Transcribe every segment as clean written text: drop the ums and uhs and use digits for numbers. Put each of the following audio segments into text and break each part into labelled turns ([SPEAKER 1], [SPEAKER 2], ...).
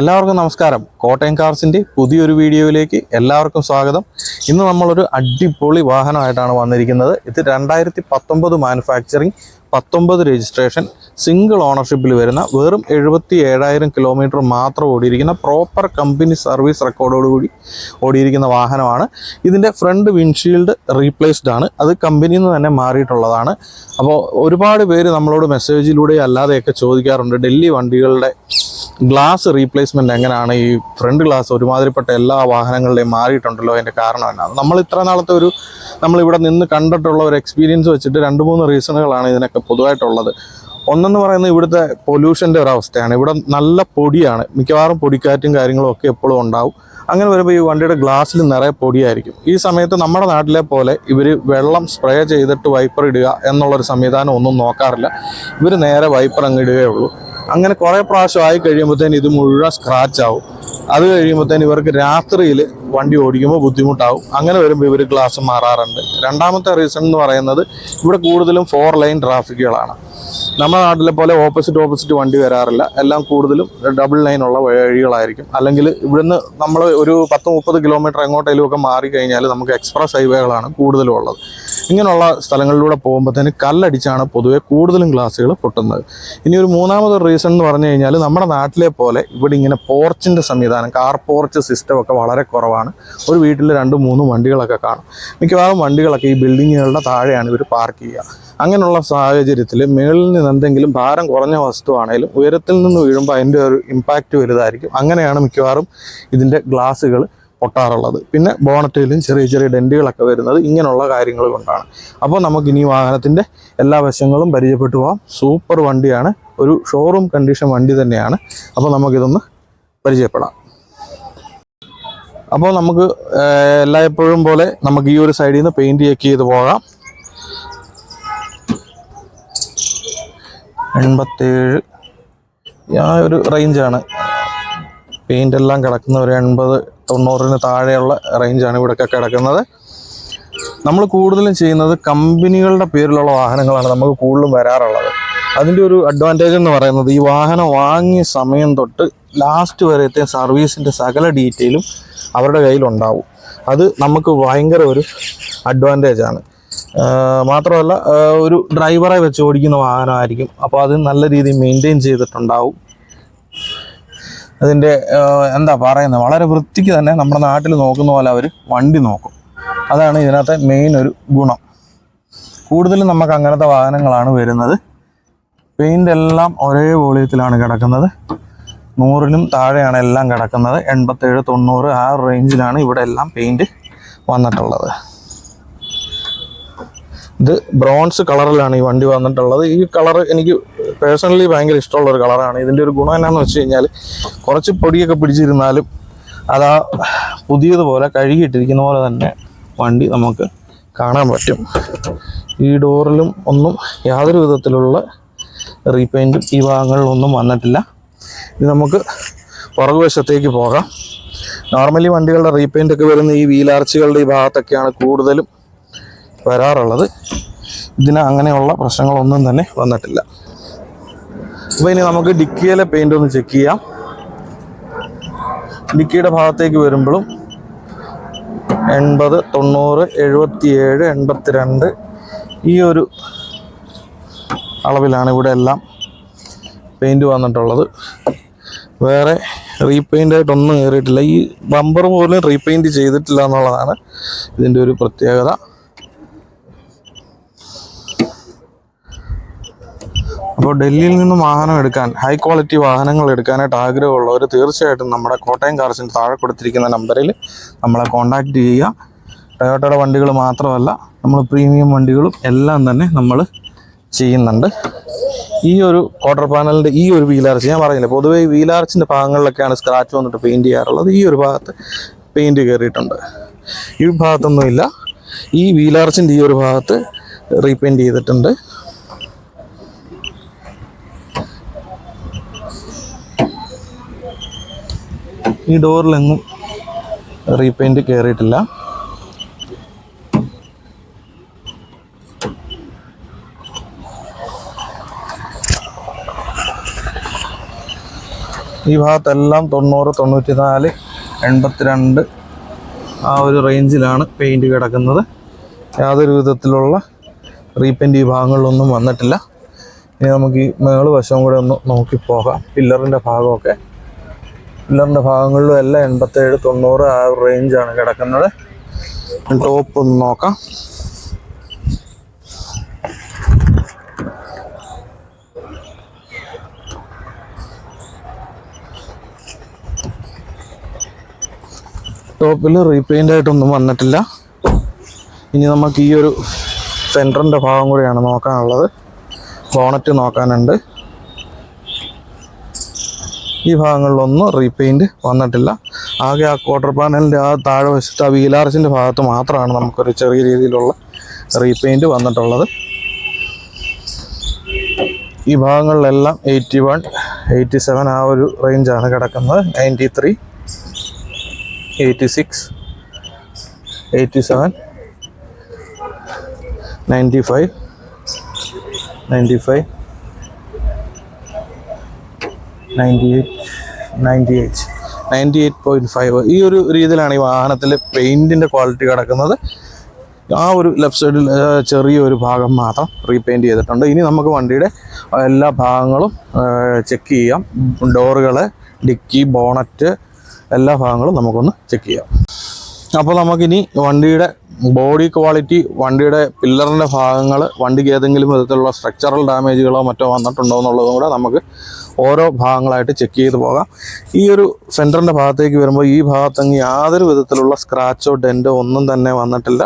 [SPEAKER 1] എല്ലാവർക്കും നമസ്കാരം. കോട്ടയം കാർസിൻ്റെ പുതിയൊരു വീഡിയോയിലേക്ക് എല്ലാവർക്കും സ്വാഗതം. ഇന്ന് നമ്മളൊരു അടിപൊളി വാഹനമായിട്ടാണ് വന്നിരിക്കുന്നത്. ഇത് 2019 മാനുഫാക്ചറിങ്, 19 രജിസ്ട്രേഷൻ, സിംഗിൾ ഓണർഷിപ്പിൽ വരുന്ന വെറും 77,000 കിലോമീറ്റർ മാത്രം ഓടിയിരിക്കുന്ന പ്രോപ്പർ കമ്പനി സർവീസ് റെക്കോർഡോടുകൂടി ഓടിയിരിക്കുന്ന വാഹനമാണ്. ഇതിൻ്റെ ഫ്രണ്ട് വിൻഷീൽഡ് റീപ്ലേസ്ഡ് ആണ്. അത് കമ്പനിയിൽ നിന്ന് തന്നെ മാറിയിട്ടുള്ളതാണ്. അപ്പോൾ ഒരുപാട് പേര് നമ്മളോട് മെസ്സേജിലൂടെ അല്ലാതെയൊക്കെ ചോദിക്കാറുണ്ട്, ഡൽഹി വണ്ടികളുടെ ഗ്ലാസ് റീപ്ലേസ്മെൻറ്റ് എങ്ങനെയാണ്, ഈ ഫ്രണ്ട് ഗ്ലാസ് ഒരുമാതിരിപ്പെട്ട എല്ലാ വാഹനങ്ങളുടെയും മാറിയിട്ടുണ്ടല്ലോ, അതിൻ്റെ കാരണം എന്നാണ്. നമ്മൾ ഇത്ര നാളത്തെ നമ്മളിവിടെ നിന്ന് കണ്ടിട്ടുള്ള ഒരു എക്സ്പീരിയൻസ് വെച്ചിട്ട് 2-3 റീസണുകളാണ് ഇതിനൊക്കെ പൊതുവായിട്ടുള്ളത്. ഒന്നെന്ന് പറയുന്നത് ഇവിടുത്തെ പൊല്യൂഷൻ്റെ ഒരവസ്ഥയാണ്. ഇവിടെ നല്ല പൊടിയാണ്, മിക്കവാറും പൊടിക്കാറ്റും കാര്യങ്ങളും ഒക്കെ എപ്പോഴും ഉണ്ടാവും. അങ്ങനെ വരുമ്പോൾ ഈ വണ്ടിയുടെ ഗ്ലാസ്സിൽ നിറയെ പൊടിയായിരിക്കും. ഈ സമയത്ത് നമ്മുടെ നാട്ടിലെ പോലെ ഇവർ വെള്ളം സ്പ്രേ ചെയ്തിട്ട് വൈപ്പർ ഇടുക എന്നുള്ളൊരു സംവിധാനം ഒന്നും നോക്കാറില്ല. ഇവർ നേരെ വൈപ്പർ അങ്ങ് ഇടുകയുള്ളൂ. അങ്ങനെ കുറേ പ്രാവശ്യം ആയി കഴിയുമ്പോഴത്തേന് ഇത് മുഴുവൻ സ്ക്രാച്ച് ആവും. അത് കഴിയുമ്പോഴത്തേന് ഇവർക്ക് രാത്രിയിൽ വണ്ടി ഓടിക്കുമ്പോൾ ബുദ്ധിമുട്ടാവും. അങ്ങനെ വരുമ്പോൾ ഇവർ ഗ്ലാസ് മാറാറുണ്ട്. രണ്ടാമത്തെ റീസൺ എന്ന് പറയുന്നത് ഇവിടെ കൂടുതലും 4 ലൈൻ ട്രാഫിക്കുകളാണ്. നമ്മുടെ നാട്ടിലെ പോലെ ഓപ്പോസിറ്റ് വണ്ടി വരാറില്ല. എല്ലാം കൂടുതലും ഡബിൾ ലൈനുള്ള വഴികളായിരിക്കും. അല്ലെങ്കിൽ ഇവിടുന്ന് നമ്മൾ ഒരു 10-30 കിലോമീറ്റർ എങ്ങോട്ടേലും ഒക്കെ മാറിക്കഴിഞ്ഞാൽ നമുക്ക് എക്സ്പ്രസ് ഹൈവേകളാണ് കൂടുതലും ഉള്ളത്. ഇങ്ങനെയുള്ള സ്ഥലങ്ങളിലൂടെ പോകുമ്പോഴത്തേന് കല്ലടിച്ചാണ് പൊതുവെ കൂടുതലും ഗ്ലാസ്സുകൾ പൊട്ടുന്നത്. ഇനി ഒരു മൂന്നാമതൊരു റീസൺ എന്ന് പറഞ്ഞു കഴിഞ്ഞാൽ നമ്മുടെ നാട്ടിലെ പോലെ ഇവിടെ ഇങ്ങനെ പോർച്ചിൻ്റെ സംവിധാനം, കാർ പോർച്ച് സിസ്റ്റം ഒക്കെ വളരെ കുറവാണ്. ഒരു വീട്ടിൽ 2-3 വണ്ടികളൊക്കെ കാണും. മിക്കവാറും വണ്ടികളൊക്കെ ഈ ബിൽഡിങ്ങുകളുടെ താഴെയാണ് ഇവർ പാർക്ക് ചെയ്യുക. അങ്ങനെയുള്ള സാഹചര്യത്തിൽ മുകളിൽ നിന്ന് എന്തെങ്കിലും ഭാരം കുറഞ്ഞ വസ്തുവാണെങ്കിലും ഉയരത്തിൽ നിന്ന് വീഴുമ്പോൾ അതിൻ്റെ ഒരു ഇമ്പാക്റ്റ് വലുതായിരിക്കും. അങ്ങനെയാണ് മിക്കവാറും ഇതിൻ്റെ ഗ്ലാസ്സുകൾ പൊട്ടാറുള്ളത്. പിന്നെ ബോണറ്റിലും ചെറിയ ഡെൻറ്റുകളൊക്കെ വരുന്നത് ഇങ്ങനെയുള്ള കാര്യങ്ങൾ കൊണ്ടാണ്. അപ്പോൾ നമുക്കിനി വാഹനത്തിൻ്റെ എല്ലാ വശങ്ങളും പരിചയപ്പെട്ടു പോകാം. സൂപ്പർ വണ്ടിയാണ്, ഒരു ഷോറൂം കണ്ടീഷൻ വണ്ടി തന്നെയാണ്. അപ്പോൾ നമുക്കിതൊന്ന് പരിചയപ്പെടാം. അപ്പോൾ നമുക്ക് എല്ലായ്പ്പോഴും പോലെ നമുക്ക് ഈ ഒരു സൈഡിൽ നിന്ന് പെയിൻറ്റ് ചെക്ക് ചെയ്ത് പോകാം. 87 ആ ഒരു റേഞ്ചാണ് പെയിൻ്റ് എല്ലാം കിടക്കുന്ന. ഒരു 80-90 താഴെയുള്ള റേഞ്ചാണ് ഇവിടെയൊക്കെ കിടക്കുന്നത്. നമ്മൾ കൂടുതലും ചെയ്യുന്നത് കമ്പനികളുടെ പേരിലുള്ള വാഹനങ്ങളാണ് നമുക്ക് കൂടുതലും വരാറുള്ളത്. അതിൻ്റെ ഒരു അഡ്വാൻറ്റേജ് എന്ന് പറയുന്നത് ഈ വാഹനം വാങ്ങിയ സമയം തൊട്ട് ലാസ്റ്റ് വരെത്തെ സർവീസിൻ്റെ സകല ഡീറ്റെയിലും അവരുടെ കയ്യിലുണ്ടാവും. അത് നമുക്ക് ഭയങ്കര ഒരു അഡ്വാൻറ്റേജാണ്. മാത്രമല്ല ഒരു ഡ്രൈവറെ വെച്ച് ഓടിക്കുന്ന വാഹനമായിരിക്കും. അപ്പോൾ അത് നല്ല രീതിയിൽ മെയിൻറ്റെയിൻ ചെയ്തിട്ടുണ്ടാവും. അതിൻ്റെ എന്താ പറയുന്നത്, വളരെ വൃത്തിക്ക് തന്നെ നമ്മുടെ നാട്ടിൽ നോക്കുന്ന പോലെ അവർ വണ്ടി നോക്കും. അതാണ് ഇതിനകത്തെ മെയിൻ ഒരു ഗുണം. കൂടുതലും നമുക്ക് അങ്ങനത്തെ വാഹനങ്ങളാണ് വരുന്നത്. പെയിൻ്റ് എല്ലാം ഒരേ വോളിയത്തിലാണ് കിടക്കുന്നത്. 100-നും താഴെയാണ് എല്ലാം കിടക്കുന്നത്. 87-90 ആ റേഞ്ചിലാണ് ഇവിടെ എല്ലാം പെയിൻറ്റ് വന്നിട്ടുള്ളത്. ഇത് ബ്രോൺസ് കളറിലാണ് ഈ വണ്ടി വന്നിട്ടുള്ളത്. ഈ കളർ എനിക്ക് പേഴ്സണലി ഭയങ്കര ഇഷ്ടമുള്ളൊരു കളറാണ്. ഇതിൻ്റെ ഒരു ഗുണം എന്നാന്ന് വെച്ച് കഴിഞ്ഞാൽ കുറച്ച് പൊടിയൊക്കെ പിടിച്ചിരുന്നാലും അതാ പുതിയതുപോലെ കഴുകിയിട്ടിരിക്കുന്ന പോലെ തന്നെ വണ്ടി നമുക്ക് കാണാൻ പറ്റും. ഈ ഡോറിലും ഒന്നും യാതൊരു വിധത്തിലുള്ള റീപെയിൻറ്റും ഈ ഭാഗങ്ങളിലൊന്നും വന്നിട്ടില്ല. ഇത് നമുക്ക് പുറകുവശത്തേക്ക് പോകാം. നോർമലി വണ്ടികളുടെ റീപെയിൻ്റ് ഒക്കെ വരുന്ന ഈ വീലാർച്ചുകളുടെ ഈ ഭാഗത്തൊക്കെയാണ് കൂടുതലും വരാറുള്ളത്. ഇതിന് അങ്ങനെയുള്ള പ്രശ്നങ്ങളൊന്നും തന്നെ വന്നിട്ടില്ല. അപ്പോൾ ഇനി നമുക്ക് ഡിക്കിയിലെ പെയിൻ്റ് ഒന്ന് ചെക്ക് ചെയ്യാം. ഡിക്കിയുടെ ഭാഗത്തേക്ക് വരുമ്പോഴും 80, 90, 77, 82 ഈ ഒരു അളവിലാണ് ഇവിടെ എല്ലാം പെയിൻറ്റ് വന്നിട്ടുള്ളത്. വേറെ റീപെയിൻ്റ് ആയിട്ടൊന്നും കയറിയിട്ടില്ല. ഈ ബമ്പർ പോലും റീപെയിൻറ്റ് ചെയ്തിട്ടില്ല എന്നുള്ളതാണ് ഇതിൻ്റെ ഒരു പ്രത്യേകത. അപ്പോൾ ഡൽഹിയിൽ നിന്നും വാഹനം എടുക്കാൻ, ഹൈ ക്വാളിറ്റി വാഹനങ്ങൾ എടുക്കാനായിട്ട് ആഗ്രഹമുള്ളവർ തീർച്ചയായിട്ടും നമ്മുടെ കോട്ടയം കാർസിന് താഴെ കൊടുത്തിരിക്കുന്ന നമ്പറിൽ നമ്മളെ കോൺടാക്റ്റ് ചെയ്യുക. ടൊയോട്ടയുടെ വണ്ടികൾ മാത്രമല്ല, നമ്മൾ പ്രീമിയം വണ്ടികളും എല്ലാം തന്നെ നമ്മൾ ചെയ്യുന്നുണ്ട്. ഈ ഒരു ക്വാർട്ടർ പാനലിൻ്റെ ഈ ഒരു വീലാർച്ച് ഞാൻ പറഞ്ഞില്ല, പൊതുവേ ഈ വീലാർച്ചിൻ്റെ ഭാഗങ്ങളിലൊക്കെയാണ് സ്ക്രാച്ച് വന്നിട്ട് പെയിൻറ്റ് ചെയ്യാറുള്ളത്. ഈ ഒരു ഭാഗത്ത് പെയിൻറ്റ് കയറിയിട്ടുണ്ട്. ഈ ഭാഗത്തൊന്നുമില്ല. ഈ വീലാർച്ചിൻ്റെ ഈ ഒരു ഭാഗത്ത് റീപെയിൻറ്റ് ചെയ്തിട്ടുണ്ട്. ഈ ഡോറിലെങ്ങും റീപെയിൻറ്റ് കയറിയിട്ടില്ല. ഈ ഭാഗത്തെല്ലാം 90, 94, 82 ആ ഒരു റേഞ്ചിലാണ് പെയിൻറ്റ് കിടക്കുന്നത്. യാതൊരു വിധത്തിലുള്ള റീപെയിൻറ്റ് ഈ ഭാഗങ്ങളിലൊന്നും വന്നിട്ടില്ല. ഇനി നമുക്ക് ഈ മേള് വശം കൂടെ ഒന്ന് നോക്കി പോകാം. പില്ലറിൻ്റെ ഭാഗമൊക്കെ, പില്ലറിൻ്റെ ഭാഗങ്ങളിലും എല്ലാം 87, 90 ആ ഒരു റേഞ്ചാണ് കിടക്കുന്നത്. ടോപ്പ് ഒന്ന് നോക്കാം. ടോപ്പിൽ റീപെയിൻ്റ് ആയിട്ടൊന്നും വന്നിട്ടില്ല. ഇനി നമുക്ക് ഈ ഒരു സെൻറ്ററിൻ്റെ ഭാഗം കൂടിയാണ് നോക്കാനുള്ളത്. ബോണറ്റ് നോക്കാനുണ്ട്. ഈ ഭാഗങ്ങളിലൊന്നും റീപെയിൻറ്റ് വന്നിട്ടില്ല. ആകെ ആ ക്വാർട്ടർ പാനലിൻ്റെ ആ താഴെ വശത്ത് ആ വീലാർച്ചിൻ്റെ ഭാഗത്ത് മാത്രമാണ് നമുക്കൊരു ചെറിയ രീതിയിലുള്ള റീപെയിൻറ്റ് വന്നിട്ടുള്ളത്. ഈ ഭാഗങ്ങളിലെല്ലാം 81, 87 ആ ഒരു റേഞ്ചാണ് കിടക്കുന്നത്. 93, 86, 87, 95, 98, 98.5 ഈ ഒരു രീതിയിലാണ് ഈ വാഹനത്തിൽ പെയിൻറ്റിൻ്റെ ക്വാളിറ്റി കിടക്കുന്നത്. ആ ഒരു ലെഫ്റ്റ് സൈഡിൽ ചെറിയൊരു ഭാഗം മാത്രം റീപെയിൻറ്റ് ചെയ്തിട്ടുണ്ട്. ഇനി നമുക്ക് വണ്ടിയുടെ എല്ലാ ഭാഗങ്ങളും ചെക്ക് ചെയ്യാം. ഡോറുകൾ, ഡിക്കി, ബോണറ്റ് എല്ലാ ഭാഗങ്ങളും നമുക്കൊന്ന് ചെക്ക് ചെയ്യാം. അപ്പോൾ നമുക്കിനി വണ്ടിയുടെ ബോഡി ക്വാളിറ്റി, വണ്ടിയുടെ പില്ലറിൻ്റെ ഭാഗങ്ങൾ, വണ്ടിക്ക് ഏതെങ്കിലും വിധത്തിലുള്ള സ്ട്രക്ചറൽ ഡാമേജുകളോ മറ്റോ വന്നിട്ടുണ്ടോ എന്നുള്ളതും കൂടെ നമുക്ക് ഓരോ ഭാഗങ്ങളായിട്ട് ചെക്ക് ചെയ്ത് പോകാം. ഈ ഒരു സെൻറ്ററിൻ്റെ ഭാഗത്തേക്ക് വരുമ്പോൾ ഈ ഭാഗത്തെങ്കിൽ യാതൊരു വിധത്തിലുള്ള സ്ക്രാച്ചോ ഡെൻറ്റോ ഒന്നും തന്നെ വന്നിട്ടില്ല.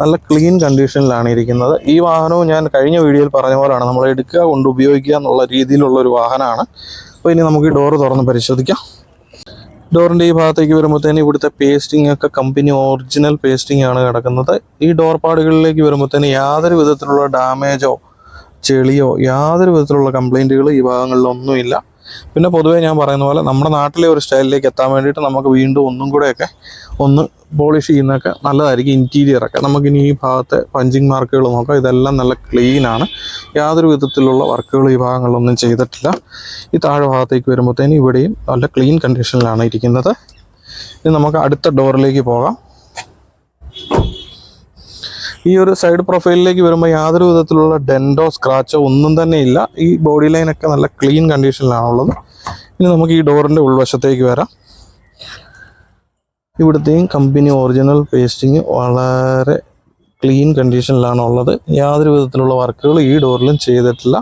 [SPEAKER 1] നല്ല ക്ലീൻ കണ്ടീഷനിലാണ് ഇരിക്കുന്നത്. ഈ വാഹനവും ഞാൻ കഴിഞ്ഞ വീഡിയോയിൽ പറഞ്ഞ പോലെയാണ്, നമ്മൾ എടുക്കുക കൊണ്ട് ഉപയോഗിക്കുക എന്നുള്ള രീതിയിലുള്ളൊരു വാഹനമാണ്. അപ്പോൾ ഇനി നമുക്ക് ഈ ഡോറ് തുറന്ന് പരിശോധിക്കാം. ഡോറിൻ്റെ ഈ ഭാഗത്തേക്ക് വരുമ്പോഴത്തേന് ഇവിടുത്തെ പേസ്റ്റിംഗ് ഒക്കെ കമ്പനി ഒറിജിനൽ പേസ്റ്റിംഗ് ആണ് കിടക്കുന്നത്. ഈ ഡോർ പാടുകളിലേക്ക് വരുമ്പോഴത്തേന് യാതൊരു വിധത്തിലുള്ള ഡാമേജോ ചെളിയോ യാതൊരു വിധത്തിലുള്ള കംപ്ലൈൻറ്റുകൾ ഈ ഭാഗങ്ങളിലൊന്നുമില്ല. പിന്നെ പൊതുവേ ഞാൻ പറയുന്ന പോലെ നമ്മുടെ നാട്ടിലെ ഒരു സ്റ്റൈലിലേക്ക് എത്താൻ വേണ്ടിയിട്ട് നമുക്ക് വീണ്ടും ഒന്നും കൂടെയൊക്കെ ഒന്ന് പോളിഷ് ചെയ്യുന്നതൊക്കെ നല്ലതായിരിക്കും. ഇൻറ്റീരിയറൊക്കെ നമുക്കിനി ഈ ഭാഗത്തെ പഞ്ചിങ് മാർക്കുകൾ നോക്കാം. ഇതെല്ലാം നല്ല ക്ലീനാണ്. യാതൊരു വിധത്തിലുള്ള വർക്കുകൾ ഈ ഭാഗങ്ങളിലൊന്നും ചെയ്തിട്ടില്ല. ഈ താഴെ ഭാഗത്തേക്ക് വരുമ്പോഴത്തേനും ഇവിടെയും നല്ല ക്ലീൻ കണ്ടീഷനിലാണ് ഇരിക്കുന്നത്. ഇനി നമുക്ക് അടുത്ത ഡോറിലേക്ക് പോകാം. ഈ ഒരു സൈഡ് പ്രൊഫൈലിലേക്ക് വരുമ്പോൾ യാതൊരു വിധത്തിലുള്ള ഡെൻറ്റോ സ്ക്രാച്ചോ ഒന്നും തന്നെ ഇല്ല. ഈ ബോഡി ലൈനൊക്കെ നല്ല ക്ലീൻ കണ്ടീഷനിലാണുള്ളത്. ഇനി നമുക്ക് ഈ ഡോറിൻ്റെ ഉൾവശത്തേക്ക് വരാം. ഇവിടുത്തെയും കമ്പനി ഒറിജിനൽ പേസ്റ്റിങ് വളരെ ക്ലീൻ കണ്ടീഷനിലാണ് ഉള്ളത്. യാതൊരു വിധത്തിലുള്ള വർക്കുകൾ ഈ ഡോറിലും ചെയ്തിട്ടില്ല.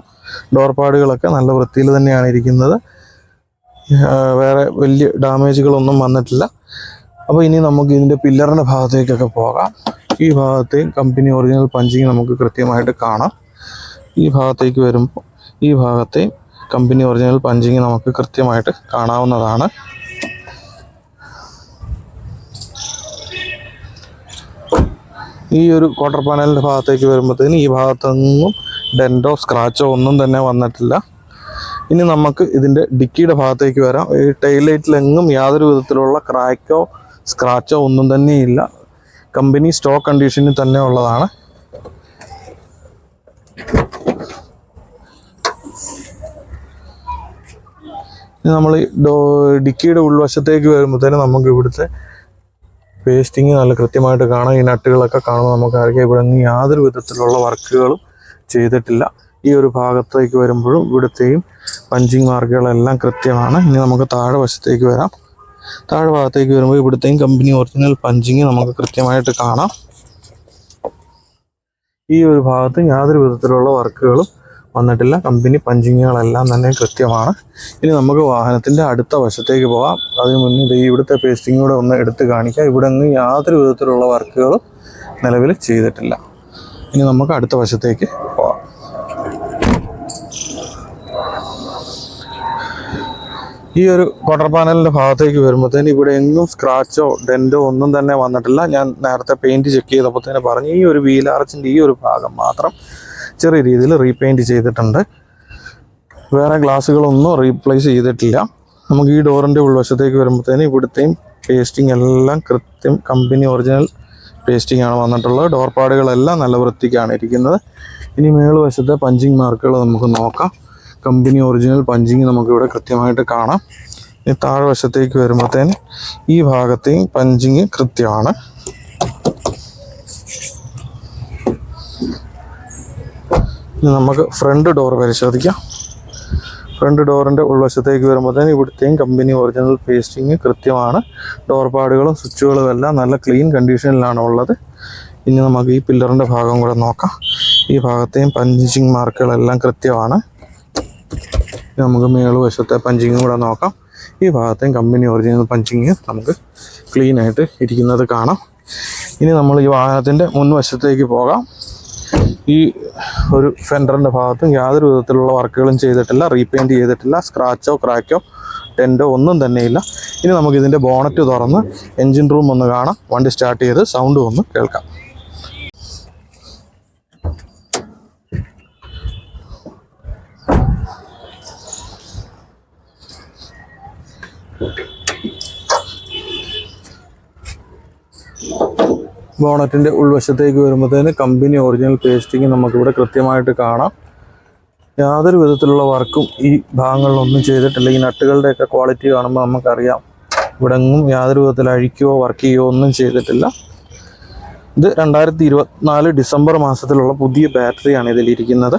[SPEAKER 1] ഡോർ പാടുകളൊക്കെ നല്ല വൃത്തിയിൽ തന്നെയാണ് ഇരിക്കുന്നത്. വേറെ വലിയ ഡാമേജുകളൊന്നും വന്നിട്ടില്ല. അപ്പോൾ ഇനി നമുക്ക് ഇതിൻ്റെ പില്ലറിൻ്റെ ഭാഗത്തേക്കൊക്കെ പോകാം. ഈ ഭാഗത്തെയും കമ്പനി ഒറിജിനൽ പഞ്ചിങ് നമുക്ക് കൃത്യമായിട്ട് കാണാം. ഈ ഭാഗത്തേക്ക് വരുമ്പോൾ ഈ ഭാഗത്തെയും കമ്പനി ഒറിജിനൽ പഞ്ചിങ് നമുക്ക് കൃത്യമായിട്ട് കാണാവുന്നതാണ്. ഈ ഒരു ക്വാർട്ടർ പാനലിൻ്റെ ഭാഗത്തേക്ക് വരുമ്പോഴത്തേന് ഈ ഭാഗത്തൊന്നും ഡെൻറ്റോ സ്ക്രാച്ചോ ഒന്നും തന്നെ വന്നിട്ടില്ല. ഇനി നമുക്ക് ഇതിൻ്റെ ഡിക്കിയുടെ ഭാഗത്തേക്ക് വരാം. ഈ ടൈൽ ലൈറ്റിലെങ്ങും യാതൊരു വിധത്തിലുള്ള ക്രാക്കോ സ്ക്രാച്ചോ ഒന്നും തന്നെയില്ല. കമ്പനി സ്റ്റോക്ക് കണ്ടീഷനിൽ തന്നെ ഉള്ളതാണ്. ഇനി നമ്മൾ ഡിക്കിയുടെ ഉൾവശത്തേക്ക് വരുമ്പോഴത്തേനും നമുക്ക് ഇവിടുത്തെ പേസ്റ്റിങ് നല്ല കൃത്യമായിട്ട് കാണാം. ഈ നട്ടുകളൊക്കെ കാണുമ്പോൾ നമുക്ക് അറിയാം ഇവിടെ നിന്ന് യാതൊരു വിധത്തിലുള്ള വർക്കുകളും ചെയ്തിട്ടില്ല. ഈ ഒരു ഭാഗത്തേക്ക് വരുമ്പോഴും ഇവിടുത്തെയും പഞ്ചിങ് മാർക്കുകളെല്ലാം കൃത്യമാണ്. ഇനി നമുക്ക് താഴെ വശത്തേക്ക് വരാം. താഴെ ഭാഗത്തേക്ക് വരുമ്പോൾ ഇവിടുത്തെയും കമ്പനി ഒറിജിനൽ പഞ്ചിങ് നമുക്ക് കൃത്യമായിട്ട് കാണാം. ഈ ഒരു ഭാഗത്ത് യാതൊരു വിധത്തിലുള്ള വർക്കുകളും വന്നിട്ടില്ല. കമ്പനി പഞ്ചിങ്ങുകളെല്ലാം തന്നെ കൃത്യമാണ്. ഇനി നമുക്ക് വാഹനത്തിൻ്റെ അടുത്ത വശത്തേക്ക് പോകാം. അതിന് മുന്നേ ഇവിടുത്തെ പേസ്റ്റിംഗ് കൂടെ ഒന്ന് എടുത്ത് കാണിക്കാം. ഇവിടെ നിന്ന് യാതൊരു വിധത്തിലുള്ള വർക്കുകളും നിലവിൽ ചെയ്തിട്ടില്ല. ഇനി നമുക്ക് അടുത്ത വശത്തേക്ക് പോകാം. ഈ ഒരു ക്വാർട്ടർ പാനലിൻ്റെ ഭാഗത്തേക്ക് വരുമ്പോഴത്തേന് ഇവിടെ എങ്ങും സ്ക്രാച്ചോ ഡെൻറ്റോ ഒന്നും തന്നെ വന്നിട്ടില്ല. ഞാൻ നേരത്തെ പെയിൻറ്റ് ചെക്ക് ചെയ്തപ്പോൾ തന്നെ പറഞ്ഞു, ഈ ഒരു വീൽ ആർച്ചിൻ്റെ ഈ ഒരു ഭാഗം മാത്രം ചെറിയ രീതിയിൽ റീപെയിൻറ്റ് ചെയ്തിട്ടുണ്ട്. വേറെ ഗ്ലാസ്സുകളൊന്നും റീപ്ലേസ് ചെയ്തിട്ടില്ല. നമുക്ക് ഈ ഡോറിൻ്റെ ഉൾവശത്തേക്ക് വരുമ്പോഴത്തേന് ഇവിടുത്തെയും പേസ്റ്റിംഗ് എല്ലാം കൃത്യം കമ്പനി ഒറിജിനൽ പേസ്റ്റിംഗ് ആണ് വന്നിട്ടുള്ളത്. ഡോർ പാടുകളെല്ലാം നല്ല വൃത്തിക്കാണ് ഇരിക്കുന്നത്. ഇനി മേളുവശത്തെ പഞ്ചിങ് മാർക്കുകൾ നമുക്ക് നോക്കാം. കമ്പനി ഒറിജിനൽ പഞ്ചിങ് നമുക്കിവിടെ കൃത്യമായിട്ട് കാണാം. ഈ താഴ്വശത്തേക്ക് വരുമ്പോഴത്തേന് ഈ ഭാഗത്തെയും പഞ്ചിങ് കൃത്യമാണ്. ഇനി നമുക്ക് ഫ്രണ്ട് ഡോർ പരിശോധിക്കാം. ഫ്രണ്ട് ഡോറിൻ്റെ ഉൾവശത്തേക്ക് വരുമ്പോഴത്തേന് ഇവിടുത്തെയും കമ്പനി ഒറിജിനൽ പേസ്റ്റിങ് കൃത്യമാണ്. ഡോർ പാഡുകളും സ്വിച്ചുകളും എല്ലാം നല്ല ക്ലീൻ കണ്ടീഷനിലാണ് ഉള്ളത്. ഇനി നമുക്ക് ഈ പില്ലറിൻ്റെ ഭാഗം കൂടെ നോക്കാം. ഈ ഭാഗത്തെയും പഞ്ചിങ് മാർക്കുകളെല്ലാം കൃത്യമാണ്. നമുക്ക് മേളുവശത്തെ പഞ്ചിങ് കൂടെ നോക്കാം. ഈ ഭാഗത്തെയും കമ്പനി ഒറിജിനൽ പഞ്ചിങ് നമുക്ക് ക്ലീനായിട്ട് ഇരിക്കുന്നത് കാണാം. ഇനി നമ്മൾ ഈ വാഹനത്തിൻ്റെ മുൻവശത്തേക്ക് പോകാം. ഈ ഒരു ഫെൻഡറിൻ്റെ ഭാഗത്തും യാതൊരു വിധത്തിലുള്ള വർക്കുകളും ചെയ്തിട്ടില്ല, റീപെയിൻറ്റ് ചെയ്തിട്ടില്ല, സ്ക്രാച്ചോ ക്രാക്കോ ടെൻറ്റോ ഒന്നും തന്നെയില്ല. ഇനി നമുക്കിതിൻ്റെ ബോണറ്റ് തുറന്ന് എൻജിൻ റൂം ഒന്ന് കാണാം. വണ്ടി സ്റ്റാർട്ട് ചെയ്ത് സൗണ്ട് ഒന്ന് കേൾക്കാം. ബോണറ്റിൻ്റെ ഉൾവശത്തേക്ക് വരുമ്പോഴത്തേന് കമ്പനി ഒറിജിനൽ പേസ്റ്റിങ് നമുക്കിവിടെ കൃത്യമായിട്ട് കാണാം. യാതൊരു വിധത്തിലുള്ള വർക്കും ഈ ഭാഗങ്ങളിലൊന്നും ചെയ്തിട്ടില്ല. ഈ നട്ടുകളുടെയൊക്കെ ക്വാളിറ്റി കാണുമ്പോൾ നമുക്കറിയാം ഇവിടെ എങ്ങും യാതൊരു വിധത്തിൽ അഴിക്കുകയോ വർക്ക് ചെയ്യുകയോ ഒന്നും ചെയ്തിട്ടില്ല. ഇത് 2024 ഡിസംബർ മാസത്തിലുള്ള പുതിയ ബാറ്ററിയാണ് ഇതിലിരിക്കുന്നത്.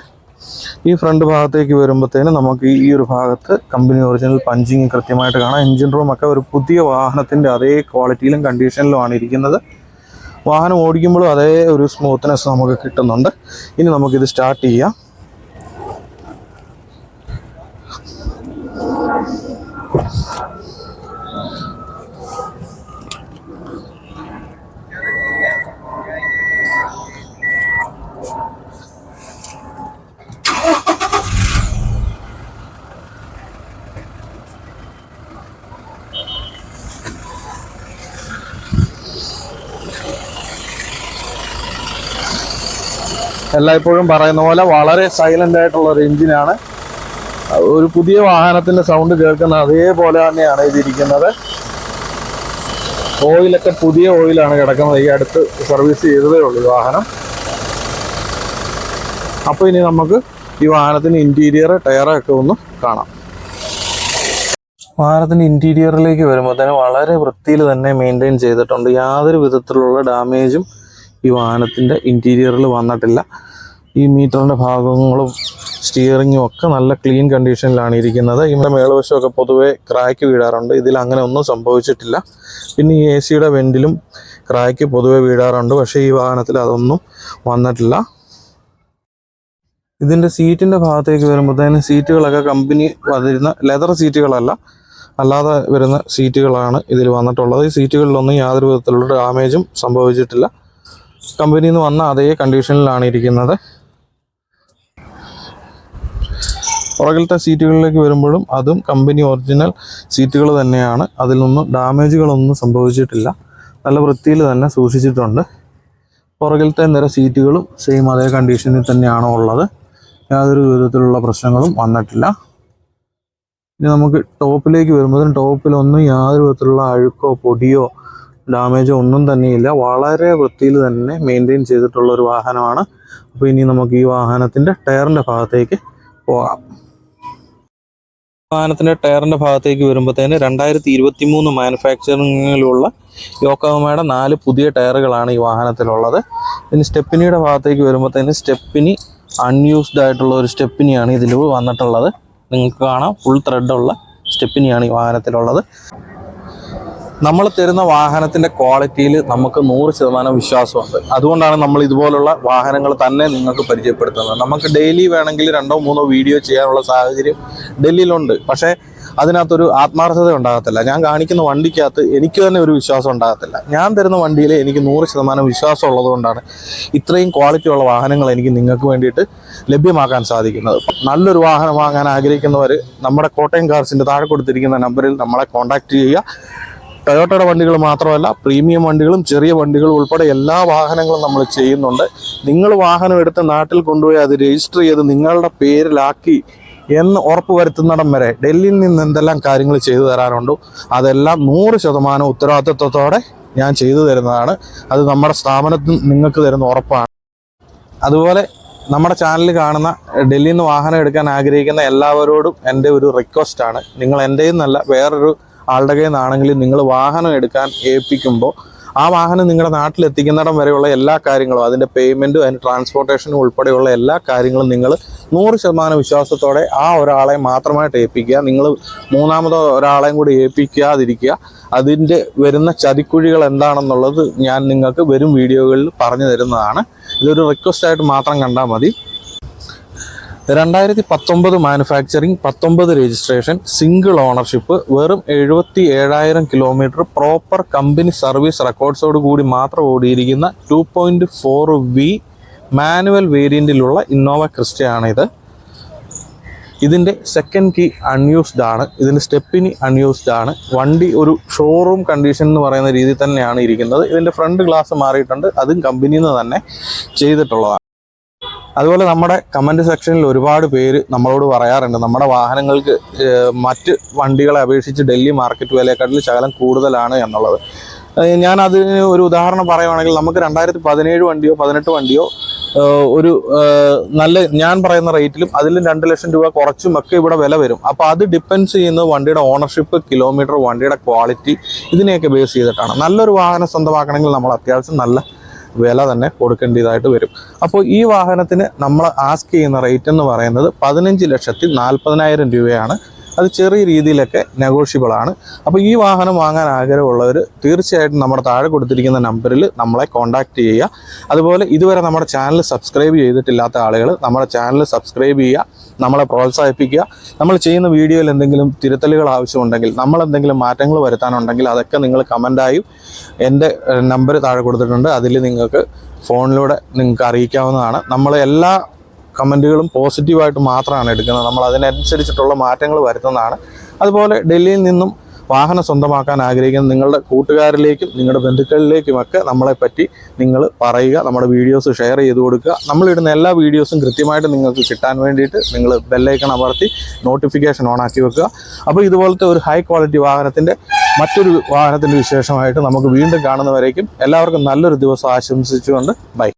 [SPEAKER 1] ഈ ഫ്രണ്ട് ഭാഗത്തേക്ക് വരുമ്പോഴത്തേന് നമുക്ക് ഈ ഒരു ഭാഗത്ത് കമ്പനി ഒറിജിനൽ പഞ്ചിങ് കൃത്യമായിട്ട് കാണാം. എൻജിൻ റൂമൊക്കെ ഒരു പുതിയ വാഹനത്തിൻ്റെ അതേ ക്വാളിറ്റിയിലും കണ്ടീഷനിലുമാണ് ഇരിക്കുന്നത്. വാഹനം ഓടിക്കുമ്പോഴും അതേ ഒരു സ്മൂത്ത്നെസ് നമുക്ക് കിട്ടുന്നുണ്ട്. ഇനി നമുക്കിത് സ്റ്റാർട്ട് ചെയ്യാം. എല്ലായ്പ്പോഴും പറയുന്ന പോലെ വളരെ സൈലൻ്റ് ആയിട്ടുള്ള ഒരു എഞ്ചിനാണ്. ഒരു പുതിയ വാഹനത്തിൻ്റെ സൗണ്ട് കേൾക്കുന്ന അതേപോലെ തന്നെയാണ് ഇതിരിക്കുന്നത്. ഓയിലൊക്കെ പുതിയ ഓയിലാണ് കിടക്കുന്നത്. ഈ അടുത്ത് സർവീസ് ചെയ്തതേ ഉള്ളൂ ഈ വാഹനം. അപ്പോൾ ഇനി നമുക്ക് ഈ വാഹനത്തിൻ്റെ ഇൻറ്റീരിയർ ടയറൊക്കെ ഒന്ന് കാണാം. വാഹനത്തിൻ്റെ ഇൻറ്റീരിയറിലേക്ക് വരുമ്പോഴത്തേന് വളരെ വൃത്തിയിൽ തന്നെ മെയിൻറ്റെയിൻ ചെയ്തിട്ടുണ്ട്. യാതൊരു വിധത്തിലുള്ള ഡാമേജും ഈ വാഹനത്തിൻ്റെ ഇൻറ്റീരിയറിൽ വന്നിട്ടില്ല. ഈ മീറ്ററിൻ്റെ ഭാഗങ്ങളും സ്റ്റിയറിങ്ങും ഒക്കെ നല്ല ക്ലീൻ കണ്ടീഷനിലാണ് ഇരിക്കുന്നത്. ഇവിടെ മേളുവശമൊക്കെ പൊതുവെ ക്രാക്ക് വീഴാറുണ്ട്. ഇതിൽ അങ്ങനെ ഒന്നും സംഭവിച്ചിട്ടില്ല. പിന്നെ ഈ AC വെൻറ്റിലും ക്രാക്ക് പൊതുവെ വീഴാറുണ്ട്. പക്ഷേ ഈ വാഹനത്തിൽ അതൊന്നും വന്നിട്ടില്ല. ഇതിൻ്റെ സീറ്റിൻ്റെ ഭാഗത്തേക്ക് വരുമ്പോഴത്തേന് സീറ്റുകളൊക്കെ കമ്പനി വരുന്ന ലെതർ സീറ്റുകളല്ല, അല്ലാതെ വരുന്ന സീറ്റുകളാണ് ഇതിൽ വന്നിട്ടുള്ളത്. ഈ സീറ്റുകളിലൊന്നും യാതൊരു വിധത്തിലുള്ള ഡാമേജും സംഭവിച്ചിട്ടില്ല. കമ്പനിയിൽ നിന്ന് വന്ന അതേ കണ്ടീഷനിലാണ് ഇരിക്കുന്നത്. പുറകിലത്തെ സീറ്റുകളിലേക്ക് വരുമ്പോഴും അതും കമ്പനി ഒറിജിനൽ സീറ്റുകൾ തന്നെയാണ്. അതിലൊന്നും ഡാമേജുകളൊന്നും സംഭവിച്ചിട്ടില്ല. നല്ല വൃത്തിയിൽ തന്നെ സൂക്ഷിച്ചിട്ടുണ്ട്. പുറകിലത്തെ നിര സീറ്റുകളും സെയിം അതേ കണ്ടീഷനിൽ തന്നെയാണ് ഉള്ളത്. യാതൊരു വിധത്തിലുള്ള പ്രശ്നങ്ങളും വന്നിട്ടില്ല. ഇനി നമുക്ക് ടോപ്പിലേക്ക് വരുമ്പോഴും ടോപ്പിലൊന്നും യാതൊരു വിധത്തിലുള്ള അഴുക്കോ പൊടിയോ ഡാമേജോ ഒന്നും തന്നെയില്ല. വളരെ വൃത്തിയിൽ തന്നെ മെയിൻറ്റെയിൻ ചെയ്തിട്ടുള്ള ഒരു വാഹനമാണ്. അപ്പോൾ ഇനി നമുക്ക് ഈ വാഹനത്തിൻ്റെ ടയറിൻ്റെ ഭാഗത്തേക്ക് പോകാം. വാഹനത്തിൻ്റെ ടയറിൻ്റെ ഭാഗത്തേക്ക് വരുമ്പോഴത്തേന് 2023 മാനുഫാക്ചറിങ്ങിലുള്ള യോക്കോഹാമയുടെ 4 പുതിയ ടയറുകളാണ് ഈ വാഹനത്തിലുള്ളത്. ഇനി സ്റ്റെപ്പിനിയുടെ ഭാഗത്തേക്ക് വരുമ്പോഴത്തേന് സ്റ്റെപ്പിനി അൺയൂസ്ഡ് ആയിട്ടുള്ള ഒരു സ്റ്റെപ്പിനിയാണ് ഇതിൽ വന്നിട്ടുള്ളത്. നിങ്ങൾക്ക് കാണാം, ഫുൾ ത്രെഡുള്ള സ്റ്റെപ്പിനിയാണ് ഈ വാഹനത്തിലുള്ളത്. നമ്മൾ തരുന്ന വാഹനത്തിൻ്റെ ക്വാളിറ്റിയിൽ നമുക്ക് 100% വിശ്വാസമുണ്ട്. അതുകൊണ്ടാണ് നമ്മൾ ഇതുപോലുള്ള വാഹനങ്ങൾ തന്നെ നിങ്ങൾക്ക് പരിചയപ്പെടുത്തുന്നത്. നമുക്ക് ഡെയിലി വേണമെങ്കിൽ 2-3 വീഡിയോ ചെയ്യാനുള്ള സാഹചര്യം ഡൽഹിയിലുണ്ട്. പക്ഷേ അതിനകത്തൊരു ആത്മാർത്ഥത ഉണ്ടാകത്തില്ല. ഞാൻ കാണിക്കുന്ന വണ്ടിക്കകത്ത് എനിക്ക് തന്നെ ഒരു വിശ്വാസം ഉണ്ടാകത്തില്ല. ഞാൻ തരുന്ന വണ്ടിയിൽ എനിക്ക് 100% വിശ്വാസം ഉള്ളതുകൊണ്ടാണ് ഇത്രയും ക്വാളിറ്റിയുള്ള വാഹനങ്ങൾ എനിക്ക് നിങ്ങൾക്ക് വേണ്ടിയിട്ട് ലഭ്യമാക്കാൻ സാധിക്കുന്നത്. നല്ലൊരു വാഹനം വാങ്ങാൻ ആഗ്രഹിക്കുന്നവർ നമ്മുടെ കോട്ടയം കാർസിൻ്റെ താഴെ കൊടുത്തിരിക്കുന്ന നമ്പറിൽ നമ്മളെ കോൺടാക്റ്റ് ചെയ്യുക. ടൊയോട്ടയുടെ വണ്ടികൾ മാത്രമല്ല, പ്രീമിയം വണ്ടികളും ചെറിയ വണ്ടികളും ഉൾപ്പെടെ എല്ലാ വാഹനങ്ങളും നമ്മൾ ചെയ്യുന്നുണ്ട്. നിങ്ങൾ വാഹനം എടുത്ത് നാട്ടിൽ കൊണ്ടുപോയി അത് രജിസ്റ്റർ ചെയ്ത് നിങ്ങളുടെ പേരിലാക്കി എന്ന് ഉറപ്പ് വരുത്തുന്നിടം വരെ ഡൽഹിയിൽ നിന്ന് എന്തെല്ലാം കാര്യങ്ങൾ ചെയ്തു തരാനുണ്ടോ അതെല്ലാം 100% ഉത്തരവാദിത്വത്തോടെ ഞാൻ ചെയ്തു തരുന്നതാണ്. അത് നമ്മുടെ സ്ഥാപനത്തിൽ നിങ്ങൾക്ക് തരുന്ന ഉറപ്പാണ്. അതുപോലെ നമ്മുടെ ചാനൽ കാണുന്ന ഡൽഹിയിൽ നിന്ന് വാഹനം എടുക്കാൻ ആഗ്രഹിക്കുന്ന എല്ലാവരോടും എൻ്റെ ഒരു റിക്വസ്റ്റാണ്, നിങ്ങൾ എൻ്റെ നിന്നല്ല വേറൊരു ആളുടെ കയ്യിൽ നിന്നാണെങ്കിലും നിങ്ങൾ വാഹനം എടുക്കാൻ ഏൽപ്പിക്കുമ്പോൾ ആ വാഹനം നിങ്ങളുടെ നാട്ടിലെത്തിക്കുന്നിടം വരെയുള്ള എല്ലാ കാര്യങ്ങളും, അതിൻ്റെ പേയ്മെൻറ്റും അതിൻ്റെ ട്രാൻസ്പോർട്ടേഷനും ഉൾപ്പെടെയുള്ള എല്ലാ കാര്യങ്ങളും നിങ്ങൾ 100% വിശ്വാസത്തോടെ ആ ഒരാളെ മാത്രമായിട്ട് ഏൽപ്പിക്കുക. നിങ്ങൾ മൂന്നാമതോ ഒരാളെയും കൂടി ഏൽപ്പിക്കാതിരിക്കുക. അതിൻ്റെ വരുന്ന ചതിക്കുഴികൾ എന്താണെന്നുള്ളത് ഞാൻ നിങ്ങൾക്ക് വരും വീഡിയോകളിൽ പറഞ്ഞു തരുന്നതാണ്. ഇതൊരു റിക്വസ്റ്റായിട്ട് മാത്രം കണ്ടാൽ മതി. 2019 മാനുഫാക്ചറിങ്, 19 രജിസ്ട്രേഷൻ, സിംഗിൾ ഓണർഷിപ്പ്, വെറും 77,000 കിലോമീറ്റർ, പ്രോപ്പർ കമ്പനി സർവീസ് റെക്കോർഡ്സോട് കൂടി മാത്രം ഓടിയിരിക്കുന്ന 2.4V മാനുവൽ വേരിയൻറ്റിലുള്ള ഇന്നോവ ക്രിസ്റ്റയാണിത്. ഇതിൻ്റെ സെക്കൻഡ് കീ അൺയൂസ്ഡ് ആണ്, ഇതിൻ്റെ സ്റ്റെപ്പിനി അൺയൂസ്ഡ് ആണ്. വണ്ടി ഒരു ഷോറൂം കണ്ടീഷൻ എന്ന് പറയുന്ന രീതിയിൽ തന്നെയാണ് ഇരിക്കുന്നത്. ഇതിൻ്റെ ഫ്രണ്ട് ഗ്ലാസ് മാറിയിട്ടുണ്ട്, അതും കമ്പനിയിൽ നിന്ന് തന്നെ ചെയ്തിട്ടുള്ളതാണ്. അതുപോലെ നമ്മുടെ കമൻറ്റ് സെക്ഷനിൽ ഒരുപാട് പേര് നമ്മളോട് പറയാറുണ്ട് നമ്മുടെ വാഹനങ്ങൾക്ക് മറ്റ് വണ്ടികളെ അപേക്ഷിച്ച് ഡൽഹി മാർക്കറ്റ് വിലയെക്കാട്ടിൽ ശകലം കൂടുതലാണ് എന്നുള്ളത്. ഞാൻ അതിന് ഒരു ഉദാഹരണം പറയുവാണെങ്കിൽ നമുക്ക് 2017 വണ്ടിയോ 18 വണ്ടിയോ ഒരു നല്ല ഞാൻ പറയുന്ന റേറ്റിലും അതിലും 2 ലക്ഷം രൂപ കുറച്ചും ഒക്കെ ഇവിടെ വില വരും. അപ്പോൾ അത് ഡിപ്പെൻഡ്സ് ചെയ്യുന്നത് വണ്ടിയുടെ ഓണർഷിപ്പ്, കിലോമീറ്റർ, വണ്ടിയുടെ ക്വാളിറ്റി, ഇതിനെയൊക്കെ ബേസ് ചെയ്തിട്ടാണ്. നല്ലൊരു വാഹനം സ്വന്തമാക്കണമെങ്കിൽ നമ്മൾ അത്യാവശ്യം നല്ല വില തന്നെ കൊടുക്കേണ്ടതായിട്ട് വരും. അപ്പോൾ ഈ വാഹനത്തിന് നമ്മൾ ആസ്ക് ചെയ്യുന്ന റേറ്റ് എന്ന് പറയുന്നത് 15,40,000 രൂപയാണ്. അത് ചെറിയ രീതിയിലൊക്കെ നെഗോഷ്യബിൾ ആണ്. അപ്പോൾ ഈ വാഹനം വാങ്ങാൻ ആഗ്രഹമുള്ളവർ തീർച്ചയായിട്ടും നമ്മുടെ താഴെ കൊടുത്തിരിക്കുന്ന നമ്പറിൽ നമ്മളെ കോൺടാക്റ്റ് ചെയ്യുക. അതുപോലെ ഇതുവരെ നമ്മുടെ ചാനൽ സബ്സ്ക്രൈബ് ചെയ്തിട്ടില്ലാത്ത ആളുകൾ നമ്മുടെ ചാനൽ സബ്സ്ക്രൈബ് ചെയ്യുക, നമ്മളെ പ്രോത്സാഹിപ്പിക്കുക. നമ്മൾ ചെയ്യുന്ന വീഡിയോയിൽ എന്തെങ്കിലും തിരുത്തലുകൾ ആവശ്യമുണ്ടെങ്കിൽ, നമ്മളെന്തെങ്കിലും മാറ്റങ്ങൾ വരുത്താനുണ്ടെങ്കിൽ അതൊക്കെ നിങ്ങൾ കമൻറ്റായും എൻ്റെ നമ്പർ താഴെ കൊടുത്തിട്ടുണ്ട്, അതിൽ നിങ്ങൾക്ക് ഫോണിലൂടെ നിങ്ങൾക്ക് അറിയിക്കാവുന്നതാണ്. നമ്മൾ എല്ലാ കമൻറ്റുകളും പോസിറ്റീവായിട്ട് മാത്രമാണ് എടുക്കുന്നത്, നമ്മൾ അതിനനുസരിച്ചിട്ടുള്ള മാറ്റങ്ങൾ വരുത്തുന്നതാണ്. അതുപോലെ ഡൽഹിയിൽ നിന്നും വാഹനം സ്വന്തമാക്കാൻ ആഗ്രഹിക്കുന്ന നിങ്ങളുടെ കൂട്ടുകാരിലേക്കും നിങ്ങളുടെ ബന്ധുക്കളിലേക്കുമൊക്കെ നമ്മളെപ്പറ്റി നിങ്ങൾ പറയുക, നമ്മുടെ വീഡിയോസ് ഷെയർ ചെയ്ത് കൊടുക്കുക. നമ്മളിടുന്ന എല്ലാ വീഡിയോസും കൃത്യമായിട്ട് നിങ്ങൾക്ക് കിട്ടാൻ വേണ്ടിയിട്ട് നിങ്ങൾ ബെല്ലൈക്കൺ അമർത്തി നോട്ടിഫിക്കേഷൻ ഓണാക്കി വെക്കുക. അപ്പോൾ ഇതുപോലത്തെ ഒരു ഹൈ ക്വാളിറ്റി വാഹനത്തിൻ്റെ മറ്റൊരു വാഹനത്തിൻ്റെ വിശേഷമായിട്ട് നമുക്ക് വീണ്ടും കാണുന്നവരേക്കും എല്ലാവർക്കും നല്ലൊരു ദിവസം ആശംസിച്ചുകൊണ്ട് ബൈ.